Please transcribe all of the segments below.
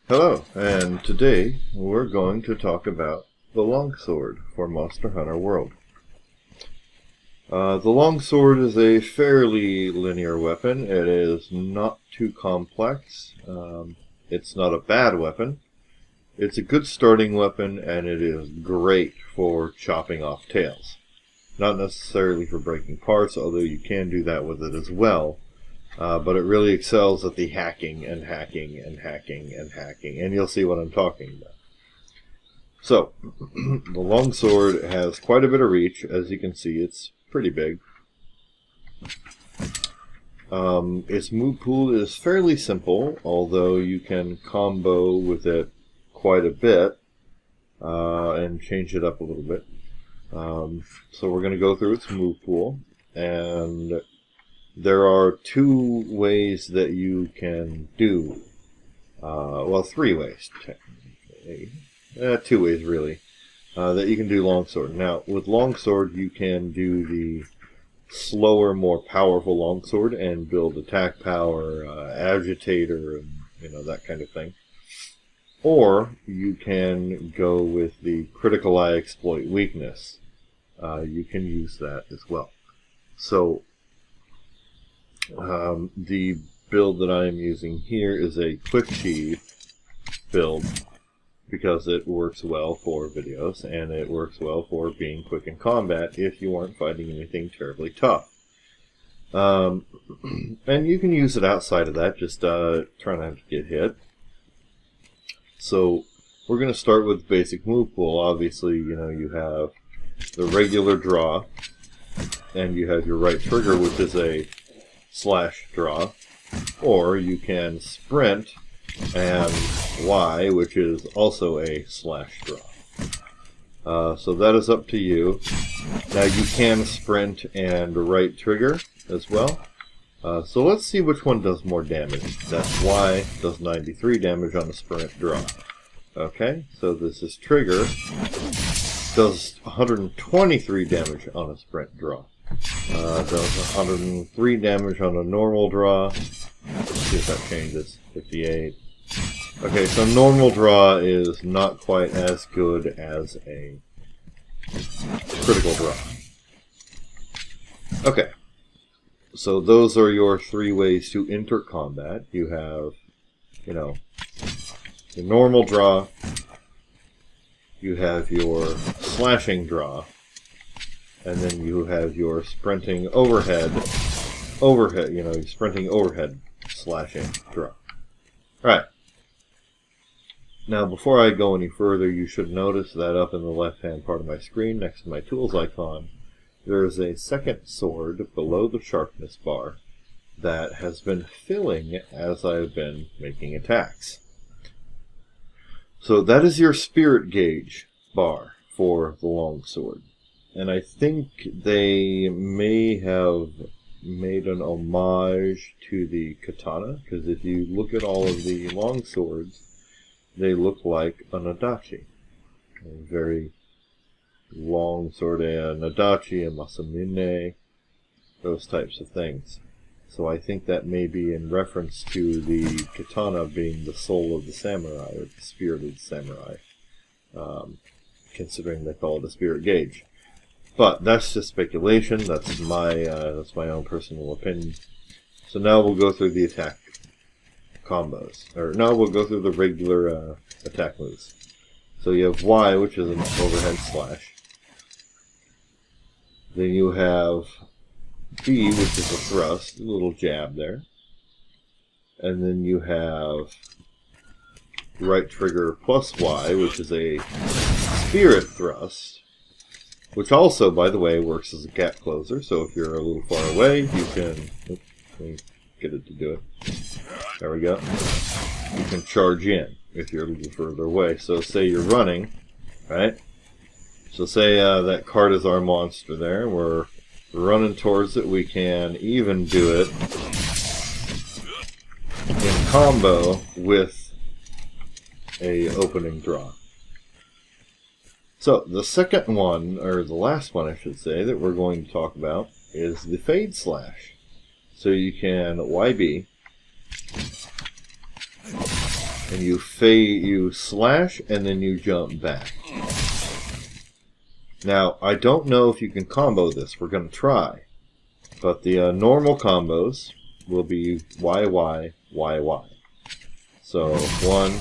Hello, and today we're going to talk about the Longsword for Monster Hunter World. The Longsword is a fairly linear weapon. It is not too complex. It's not a bad weapon. It's a good starting weapon, and it is great for chopping off tails. Not necessarily for breaking parts, although you can do that with it as well. But it really excels at the hacking and hacking and hacking and hacking, and you'll see what I'm talking about. So, the Longsword has quite a bit of reach. As you can see, it's pretty big. Its move pool is fairly simple, although you can combo with it quite a bit and change it up a little bit. So we're going to go through its move pool, and there are two ways that you can do, well, three ways, technically. Two ways, really, that you can do Longsword. Now, with Longsword, you can do the slower, more powerful Longsword and build attack power, agitator, and that kind of thing. Or you can go with the critical eye exploit weakness. You can use that as well. So, the build that I am using here is a quick sheave build because it works well for videos and it works well for being quick in combat if you aren't fighting anything terribly tough. And you can use it outside of that, just try not to get hit. So we're going to start with the basic move pool. Obviously, you have the regular draw, and you have your right trigger, which is a slash draw, or you can sprint and Y, which is also a slash draw. So that is up to you. Now you can sprint and right trigger as well. So let's see which one does more damage. That's Y, does 93 damage on a sprint draw. Okay, so this is trigger, does 123 damage on a sprint draw. Does 103 damage on a normal draw. Let's see if that changes. 58. Okay, so normal draw is not quite as good as a critical draw. Okay, so those are your three ways to enter combat. You have, your normal draw. You have your slashing draw. And then you have your sprinting overhead, sprinting overhead slashing draw. Alright. Now, before I go any further, you should notice that up in the left-hand part of my screen, next to my tools icon, there is a second sword below the sharpness bar that has been filling as I've been making attacks. So that is your spirit gauge bar for the Longsword. And I think they may have made an homage to the katana, because if you look at all of the longswords, they look like an adachi. A very long sword, an adachi, a masamune, those types of things. So I think that may be in reference to the katana being the soul of the samurai, or the spirit of the samurai, considering they call it a spirit gauge. But that's just speculation. That's my own personal opinion. So now we'll go through the attack combos. Or now we'll go through the regular attack moves. So you have Y, which is an overhead slash. Then you have B, which is a thrust, a little jab there. And then you have right trigger plus Y, which is a spirit thrust. Which also, by the way, works as a gap closer, so if you're a little far away, you can... Oops, let me get it to do it. There we go. You can charge in if you're a little further away. So say you're running, right? So say that cart is our monster there. We're running towards it. We can even do it in combo with a opening draw. So, the second one, or the last one I should say, that we're going to talk about is the Fade Slash. So you can YB, And you slash, and then you jump back. Now, I don't know if you can combo this. We're going to try. But the normal combos will be Y, Y, Y, Y. So, 1,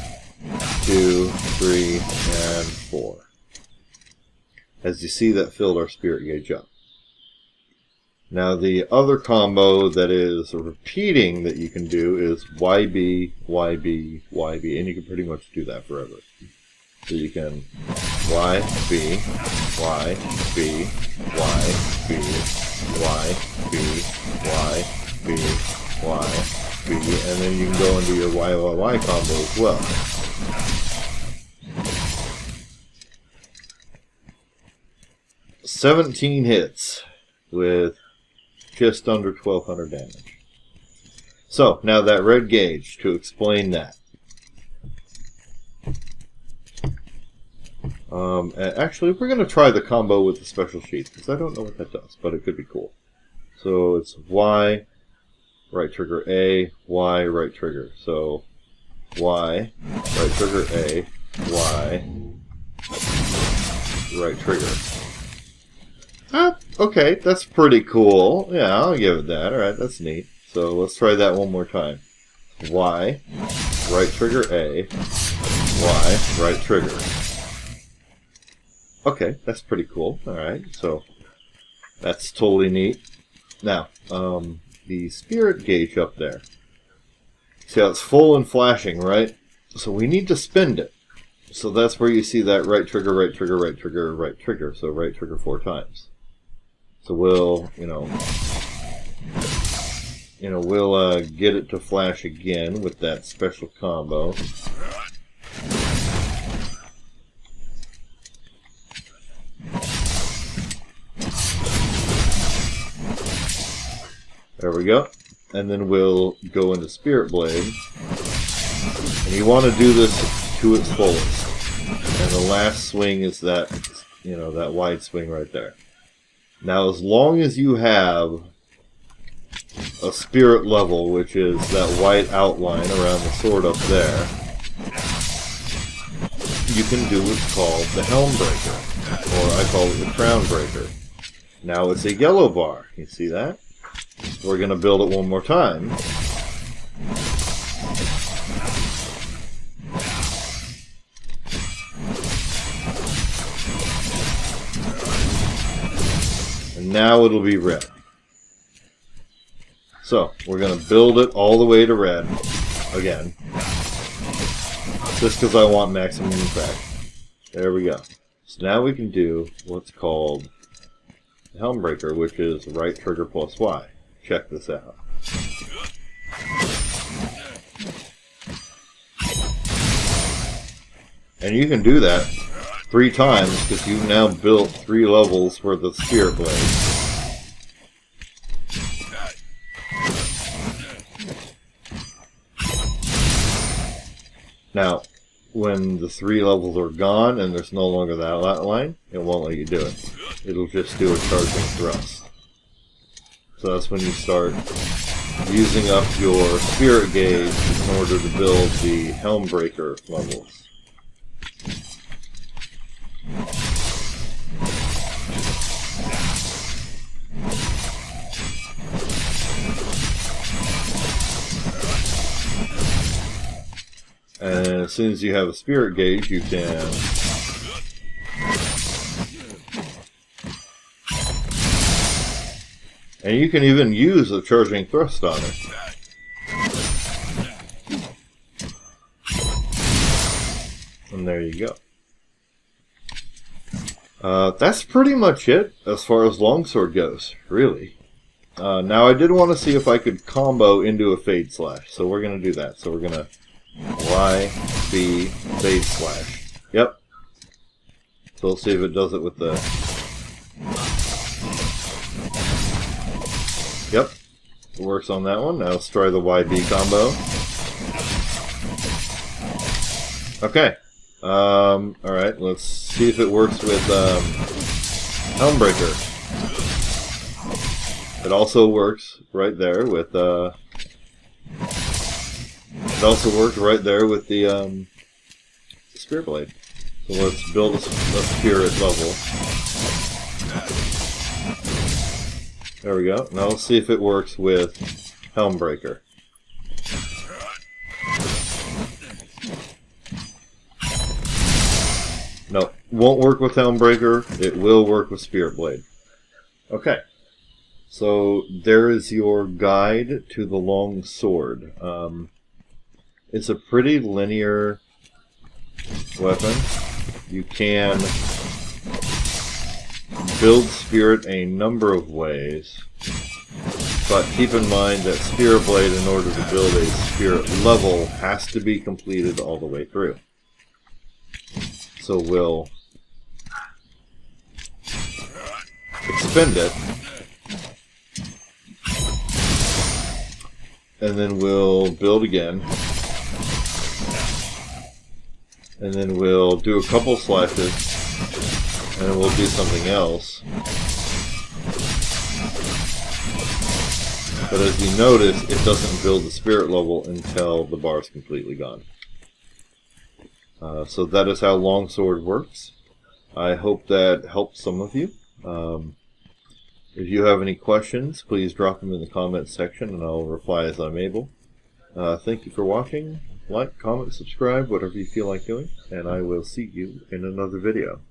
2, 3, and 4. As you see, that filled our spirit gauge up. Now, the other combo that is repeating that you can do is YB, YB, YB, and you can pretty much do that forever. So you can YB, YB, YB, YB, YB, YB, and then you can go into your YYY combo as well. "17 hits with just under 1,200 damage. So, now that red gauge, to explain that. Actually, we're going to try the combo with the special sheath, because I don't know what that does, but it could be cool. So, it's Y, right trigger A, Y, right trigger. So, Y, right trigger A, Y, right trigger. Okay, that's pretty cool. Yeah, I'll give it that. Alright, that's neat. So let's try that one more time. Y, right trigger A, Y, right trigger. Okay, that's pretty cool. Alright, so that's totally neat. Now, the spirit gauge up there. See how it's full and flashing, right? So we need to spend it. So that's where you see that right trigger, right trigger, right trigger, right trigger. So right trigger 4 times. So we'll, we'll get it to flash again with that special combo. There we go. And then we'll go into Spirit Blade. And you want to do this to its fullest. And the last swing is that, that wide swing right there. Now, as long as you have a spirit level, which is that white outline around the sword up there, you can do what's called the Helm Breaker, or I call it the Crown Breaker. Now it's a yellow bar. You see that? We're going to build it one more time. Now it'll be red. So, we're going to build it all the way to red, again, just because I want maximum effect. There we go. So now we can do what's called the Helm Breaker, which is right trigger plus Y. Check this out. And you can do that 3 times, because you've now built 3 levels for the Spirit Blade. Now, when the 3 levels are gone and there's no longer that outline, it won't let you do it. It'll just do a charging thrust. So that's when you start using up your Spirit Gauge in order to build the Helm Breaker levels. And as soon as you have a spirit gauge, you can even use a charging thrust on it. And there you go. That's pretty much it as far as Longsword goes, really. Now I did want to see if I could combo into a Fade Slash, so we're going to do that. So we're going to Y, B, Fade Slash. Yep. So we'll see if it does it with the... Yep. It works on that one. Now let's try the YB combo. Okay. Alright, let's see if it works with Helm Breaker. It also works right there with It also worked right there with the Spear Blade. So let's build a spirit level. There we go. Now let's see if it works with Helm Breaker. No, won't work with Helm Breaker. It will work with Spirit Blade. Okay. So there is your guide to the Longsword. It's a pretty linear weapon. You can build Spirit a number of ways, but keep in mind that Spirit Blade, in order to build a Spirit level, has to be completed all the way through. So we'll expend it, and then we'll build again, and then we'll do a couple slashes, and then we'll do something else. But as you notice, it doesn't build the spirit level until the bar is completely gone. So that is how Longsword works. I hope that helped some of you. If you have any questions, please drop them in the comments section and I'll reply as I'm able. Thank you for watching. Like, comment, subscribe, whatever you feel like doing, and I will see you in another video.